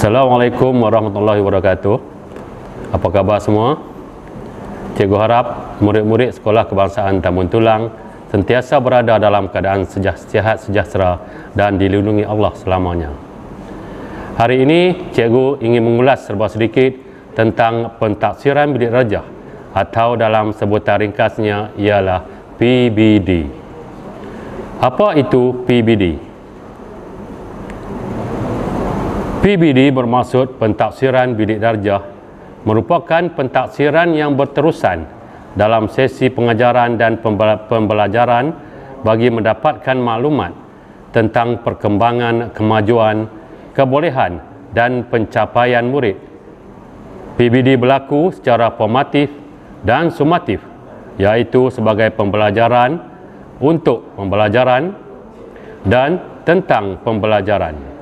Assalamualaikum warahmatullahi wabarakatuh. Apa khabar semua? Cikgu harap murid-murid Sekolah Kebangsaan Tambun Tulang sentiasa berada dalam keadaan sihat sejahtera dan dilindungi Allah selamanya. Hari ini cikgu ingin mengulas serba sedikit tentang pentaksiran bilik darjah atau dalam sebutan ringkasnya ialah PBD. Apa itu PBD? PBD bermaksud pentaksiran bilik darjah merupakan pentaksiran yang berterusan dalam sesi pengajaran dan pembelajaran bagi mendapatkan maklumat tentang perkembangan, kemajuan, kebolehan dan pencapaian murid. PBD berlaku secara formatif dan sumatif, iaitu sebagai pembelajaran, untuk pembelajaran dan tentang pembelajaran.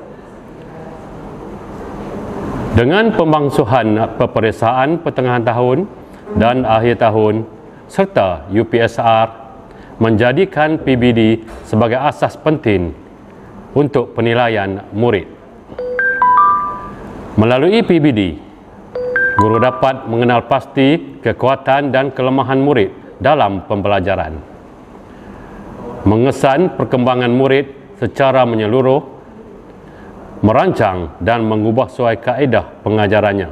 Dengan pembangsuhan peperiksaan pertengahan tahun dan akhir tahun serta UPSR menjadikan PBD sebagai asas penting untuk penilaian murid. Melalui PBD, guru dapat mengenal pasti kekuatan dan kelemahan murid dalam pembelajaran, mengesan perkembangan murid secara menyeluruh, merancang dan mengubah sesuai kaedah pengajarannya,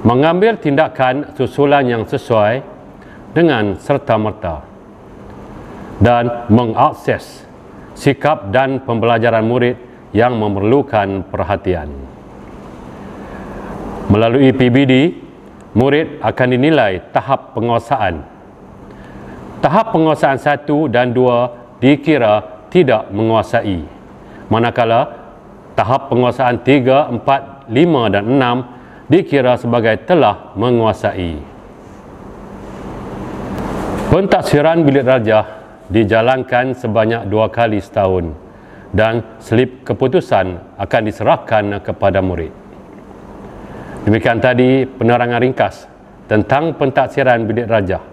mengambil tindakan susulan yang sesuai dengan serta-merta, dan mengakses sikap dan pembelajaran murid yang memerlukan perhatian. Melalui PBD, murid akan dinilai tahap penguasaan. Tahap penguasaan 1 dan 2 dikira tidak menguasai, manakala tahap penguasaan 3, 4, 5 dan 6 dikira sebagai telah menguasai. Pentaksiran bilik darjah dijalankan sebanyak 2 kali setahun dan slip keputusan akan diserahkan kepada murid. Demikian tadi penerangan ringkas tentang pentaksiran bilik darjah.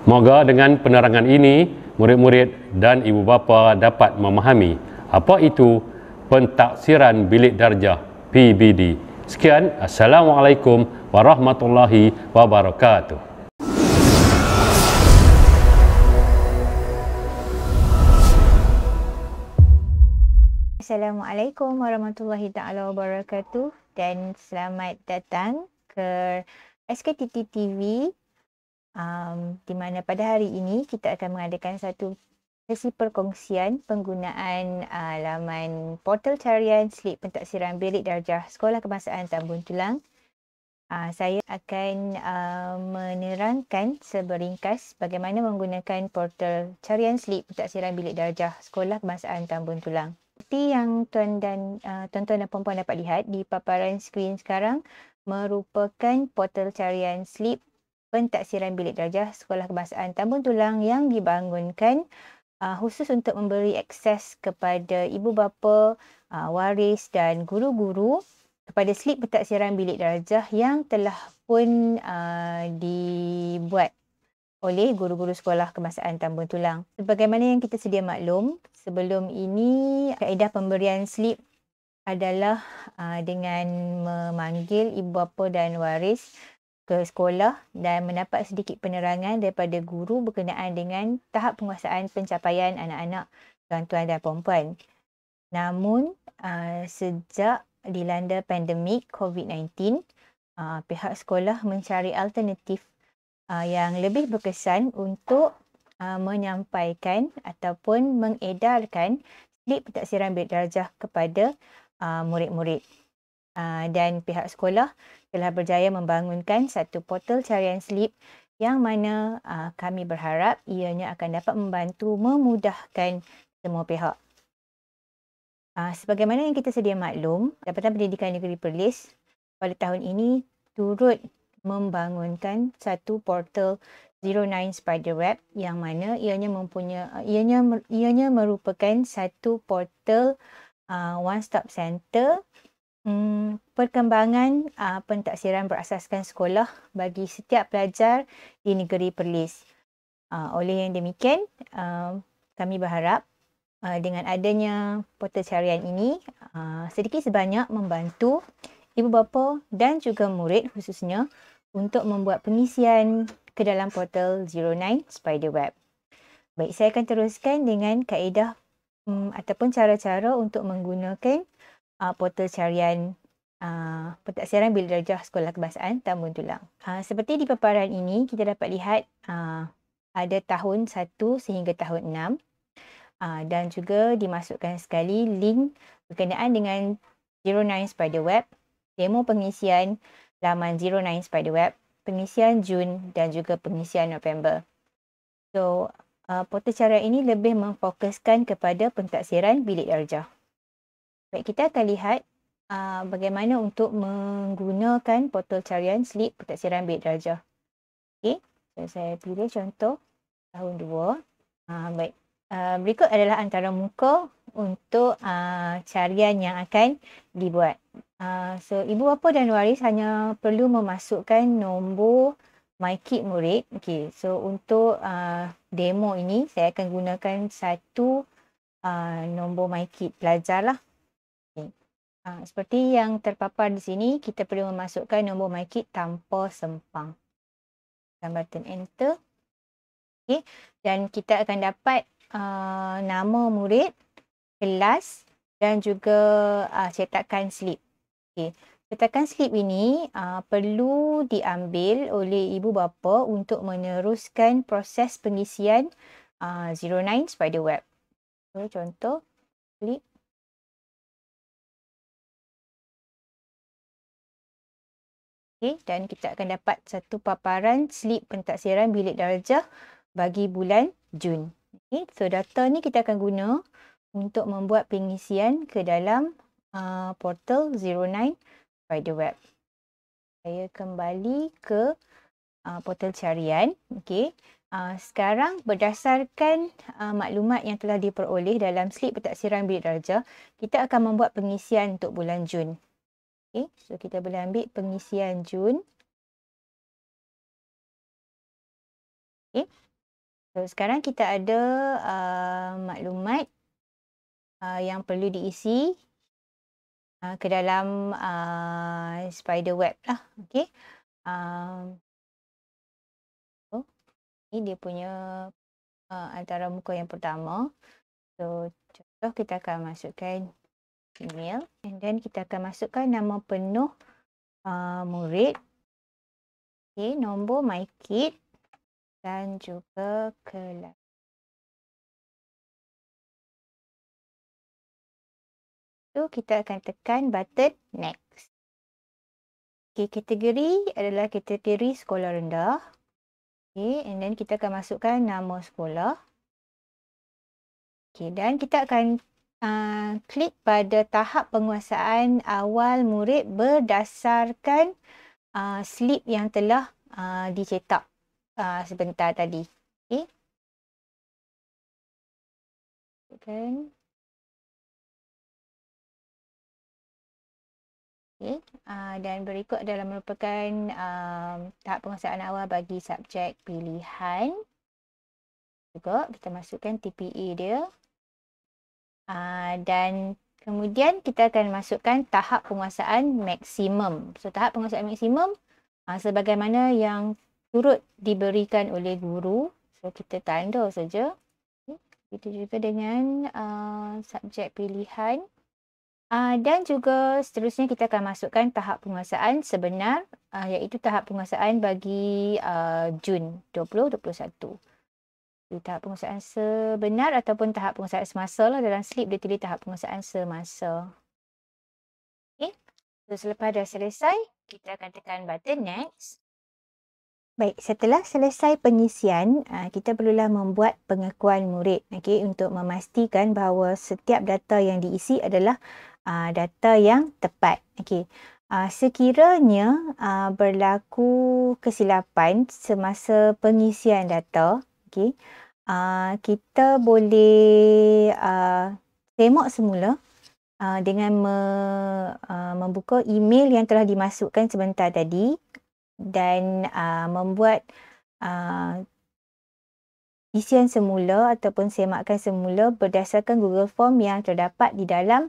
Moga dengan penerangan ini, murid-murid dan ibu bapa dapat memahami apa itu pentaksiran bilik darjah PBD. Sekian, Assalamualaikum warahmatullahi wabarakatuh. Assalamualaikum warahmatullahi taala wabarakatuh dan selamat datang ke SKTT TV, di mana pada hari ini kita akan mengadakan satu sesi perkongsian penggunaan laman portal carian slip pentaksiran bilik darjah Sekolah Kebangsaan Tambun Tulang. Saya akan menerangkan seberingkas bagaimana menggunakan portal carian slip pentaksiran bilik darjah Sekolah Kebangsaan Tambun Tulang. Seperti yang tuan-tuan dan puan-puan dapat lihat di paparan skrin sekarang, merupakan portal carian slip pentaksiran bilik darjah Sekolah Kebangsaan Tambun Tulang yang dibangunkan khusus untuk memberi akses kepada ibu bapa, waris dan guru-guru kepada slip pentaksiran bilik darjah yang telah pun dibuat oleh guru-guru Sekolah Kebangsaan Tambun Tulang. Sebagaimana yang kita sedia maklum, sebelum ini kaedah pemberian slip adalah dengan memanggil ibu bapa dan waris ke sekolah dan mendapat sedikit penerangan daripada guru berkenaan dengan tahap penguasaan pencapaian anak-anak tuan-tuan dan puan-puan. Namun, sejak dilanda pandemik COVID-19, pihak sekolah mencari alternatif yang lebih berkesan untuk menyampaikan ataupun mengedarkan slip pentaksiran bilik darjah kepada murid-murid. Dan pihak sekolah telah berjaya membangunkan satu portal carian slip yang mana kami berharap ianya akan dapat membantu memudahkan semua pihak. Sebagaimana yang kita sedia maklum, Jabatan Pendidikan Negeri Perlis pada tahun ini turut membangunkan satu portal 09 Spiderweb yang mana ianya merupakan satu portal one-stop center perkembangan pentaksiran berasaskan sekolah bagi setiap pelajar di negeri Perlis. Oleh yang demikian, kami berharap dengan adanya portal carian ini sedikit sebanyak membantu ibu bapa dan juga murid khususnya untuk membuat pengisian ke dalam portal Zero Nine Spiderweb. Baik, saya akan teruskan dengan kaedah ataupun cara-cara untuk menggunakan portal carian Pentaksiran Bilik Darjah Sekolah Kebahasaan Tambun Tulang. Seperti di paparan ini, kita dapat lihat ada tahun 1 sehingga tahun 6 dan juga dimasukkan sekali link berkenaan dengan Zero Nine Spiderweb, demo pengisian laman Zero Nine Spiderweb, pengisian Jun dan juga pengisian November. So, portal carian ini lebih memfokuskan kepada pentaksiran bilik darjah. Baik, kita akan lihat bagaimana untuk menggunakan portal carian slip pentaksiran bilik darjah. Okey, so saya pilih contoh tahun 2. Baik, berikut adalah antara muka untuk carian yang akan dibuat. So, ibu bapa dan waris hanya perlu memasukkan nombor MyKit murid. Okey, so untuk demo ini saya akan gunakan satu nombor MyKit pelajar lah. Okay. Seperti yang terpapar di sini, kita perlu memasukkan nombor MyKit tanpa sempang. Tekan button enter. Okay. Dan kita akan dapat nama murid, kelas dan juga cetakan slip. Okay. Cetakan slip ini perlu diambil oleh ibu bapa untuk meneruskan proses pengisian Zero Nine Spiderweb. So, contoh slip. Okay, dan kita akan dapat satu paparan slip pentaksiran bilik darjah bagi bulan Jun. Okay, so data ni kita akan guna untuk membuat pengisian ke dalam portal Zero Nine Spiderweb. Saya kembali ke portal carian. Okay. Sekarang berdasarkan maklumat yang telah diperoleh dalam slip pentaksiran bilik darjah, kita akan membuat pengisian untuk bulan Jun. Okay. So kita boleh ambil pengisian Jun. Okay. So sekarang kita ada maklumat yang perlu diisi ke dalam Spiderweb lah. Okay. Ini dia punya antara muka yang pertama. So contoh kita akan masukkan email and then kita akan masukkan nama penuh murid. Okay, nombor MyKit dan juga kelas. So kita akan tekan button next. Okay, kategori adalah kategori sekolah rendah. Okay, and then kita akan masukkan nama sekolah. Okay, dan kita akan klik pada tahap penguasaan awal murid berdasarkan slip yang telah dicetak sebentar tadi. Okay. Okay. Okay. Dan berikut adalah merupakan tahap penguasaan awal bagi subjek pilihan. Juga kita masukkan TPA dia. Dan kemudian kita akan masukkan tahap penguasaan maksimum. So tahap penguasaan maksimum sebagaimana yang turut diberikan oleh guru. So kita tanda saja. Itu juga dengan subjek pilihan. Dan juga seterusnya kita akan masukkan tahap penguasaan sebenar iaitu tahap penguasaan bagi Jun 2021. Tahap penguasaan sebenar ataupun tahap penguasaan semasa lah, dalam slip dia tulis tahap penguasaan semasa. Okay. So, selepas dah selesai, kita akan tekan button next. Baik, setelah selesai pengisian, kita perlulah membuat pengakuan murid, okay, untuk memastikan bahawa setiap data yang diisi adalah data yang tepat. Okay. Sekiranya berlaku kesilapan semasa pengisian data, okay, kita boleh tengok semula dengan membuka email yang telah dimasukkan sebentar tadi dan membuat isian semula ataupun semakan semula berdasarkan Google Form yang terdapat di dalam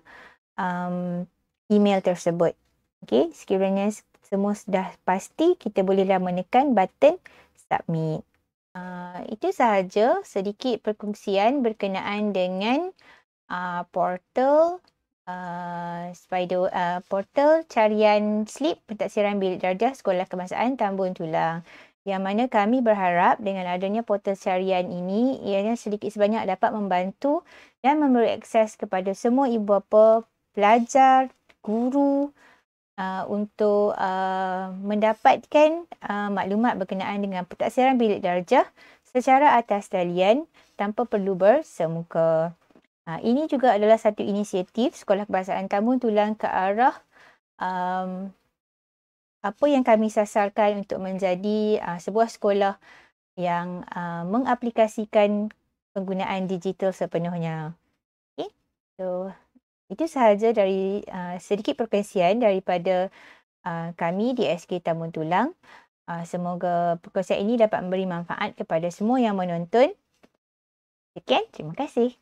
email tersebut. Okey, sekiranya semua sudah pasti, kita bolehlah menekan button submit. Itu sahaja sedikit perkongsian berkenaan dengan portal portal carian slip pentaksiran bilik darjah Sekolah Kebangsaan Tambun Tulang. Yang mana kami berharap dengan adanya portal carian ini, ianya sedikit sebanyak dapat membantu dan memberi akses kepada semua ibu bapa, pelajar, guru untuk mendapatkan maklumat berkenaan dengan pentaksiran bilik darjah secara atas talian tanpa perlu bersemuka. Ini juga adalah satu inisiatif Sekolah Kebangsaan Tambun Tulang ke arah apa yang kami sasarkan untuk menjadi sebuah sekolah yang mengaplikasikan penggunaan digital sepenuhnya. Okay? So, itu sahaja dari sedikit perkongsian daripada kami di SK Tambun Tulang. Semoga perkongsian ini dapat memberi manfaat kepada semua yang menonton. Sekian, terima kasih.